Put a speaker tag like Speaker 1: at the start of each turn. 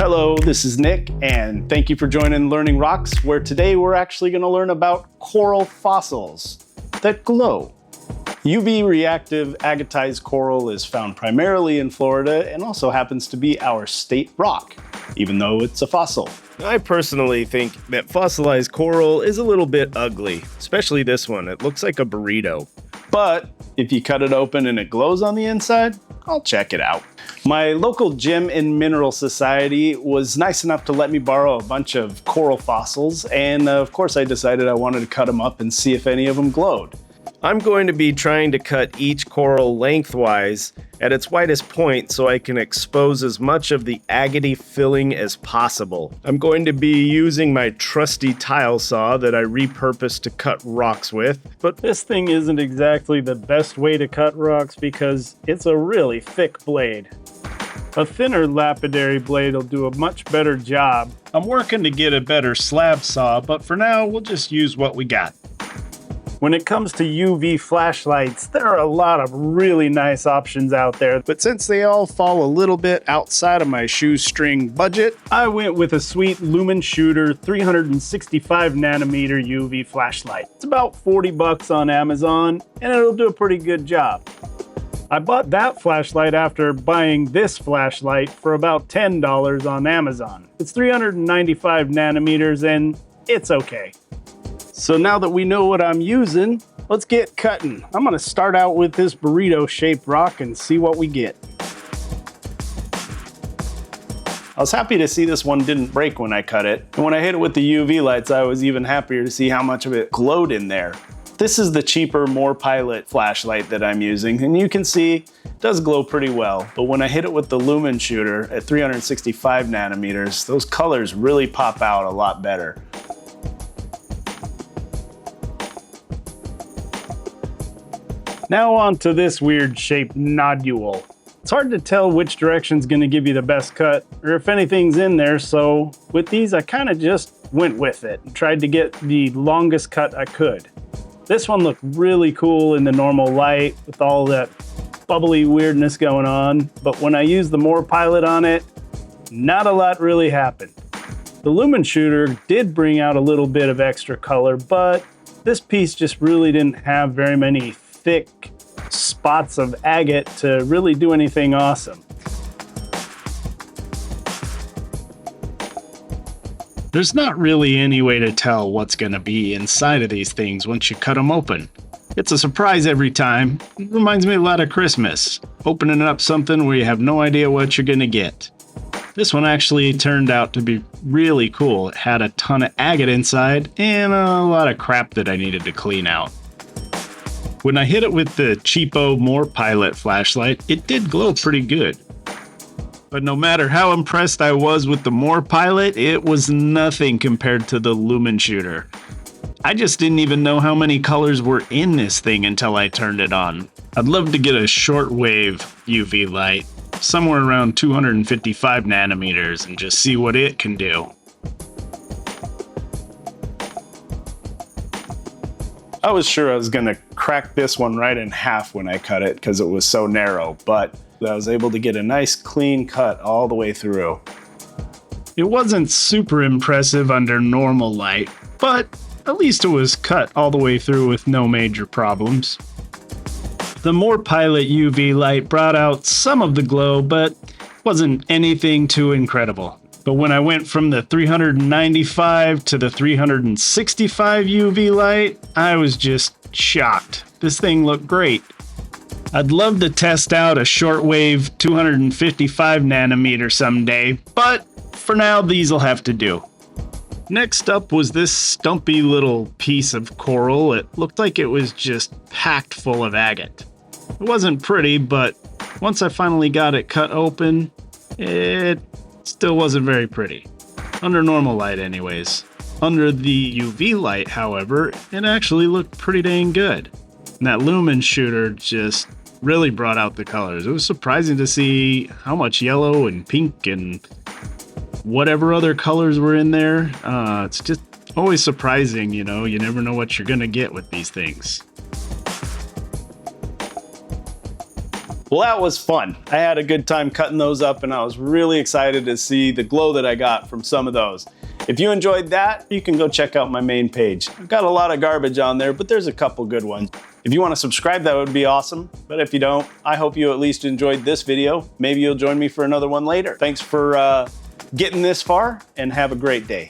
Speaker 1: Hello, this is Nick, and thank you for joining Learning Rocks, where today we're actually going to learn about coral fossils that glow. UV reactive agatized coral is found primarily in Florida and also happens to be our state rock, even though it's a fossil.
Speaker 2: I personally think that fossilized coral is a little bit ugly, especially this one. It looks like a burrito.
Speaker 1: But if you cut it open and it glows on the inside, I'll check it out. My local gem and mineral society was nice enough to let me borrow a bunch of coral fossils, and of course I decided I wanted to cut them up and see if any of them glowed.
Speaker 2: I'm going to be trying to cut each coral lengthwise at its widest point so I can expose as much of the agate filling as possible. I'm going to be using my trusty tile saw that I repurposed to cut rocks with, but
Speaker 3: This thing isn't exactly the best way to cut rocks because it's a really thick blade. A thinner lapidary blade will do a much better job.
Speaker 1: I'm working to get a better slab saw, but for now we'll just use what we got.
Speaker 3: When it comes to UV flashlights, there are a lot of really nice options out there,
Speaker 1: But since they all fall a little bit outside of my shoestring budget,
Speaker 3: I went with a sweet Lumen Shooter 365 nanometer UV flashlight. It's about 40 bucks on Amazon, and it'll do a pretty good job. I bought that flashlight after buying this flashlight for about $10 on Amazon. It's 395 nanometers and it's okay.
Speaker 1: so now that we know what I'm using, let's get cutting. I'm gonna start out with this burrito-shaped rock and see what we get. I was happy to see this one didn't break when I cut it, and when I hit it with the UV lights, I was even happier to see how much of it glowed in there. This is the cheaper More Pilot flashlight that I'm using, and you can see it does glow pretty well, but when I hit it with the Lumen Shooter at 365 nanometers, those colors really pop out a lot better.
Speaker 3: Now on to this weird shaped nodule. It's hard to tell which direction's gonna give you the best cut, or if anything's in there, so with these I kinda just went with it and tried to get the longest cut I could. This one looked really cool in the normal light with all that bubbly weirdness going on, but when I used the More Pilot on it, not a lot really happened. The Lumen Shooter did bring out a little bit of extra color, but this piece just really didn't have very many thick spots of agate to really do anything awesome.
Speaker 1: There's not really any way to tell what's going to be inside of these things once you cut them open. It's a surprise every time. It reminds me a lot of Christmas, opening up something where you have no idea what you're going to get. This one actually turned out to be really cool. It had a ton of agate inside and a lot of crap that I needed to clean out. When I hit it with the cheapo More Pilot flashlight, it did glow pretty good. But no matter how impressed I was with the More Pilot, it was nothing compared to the Lumen Shooter. I just didn't even know how many colors were in this thing until I turned it on. I'd love to get a shortwave UV light, somewhere around 255 nanometers, and just see what it can do. I was sure I was gonna crack this one right in half when I cut it because it was so narrow, but I was able to get a nice clean cut all the way through. It wasn't super impressive under normal light, but at least it was cut all the way through with no major problems. The More Pilot UV light brought out some of the glow, but wasn't anything too incredible. But when I went from the 395 to the 365 UV light, I was just shocked. This thing looked great. I'd love to test out a shortwave 255 nanometer someday, but for now these'll have to do. Next up was this stumpy little piece of coral. It looked like it was just packed full of agate. It wasn't pretty, but once I finally got it cut open, it still wasn't very pretty. Under normal light anyways. Under the UV light, however, it actually looked pretty dang good. And that Lumen Shooter just really brought out the colors. It was surprising to see how much yellow and pink and whatever other colors were in there. It's just always surprising, you know, you never know what you're gonna get with these things. Well, that was fun. I had a good time cutting those up, and I was really excited to see the glow that I got from some of those. If you enjoyed that, you can go check out my main page. I've got a lot of garbage on there, but there's a couple good ones. If you want to subscribe, that would be awesome. But if you don't, I hope you at least enjoyed this video. Maybe you'll join me for another one later. Thanks for getting this far, and have a great day.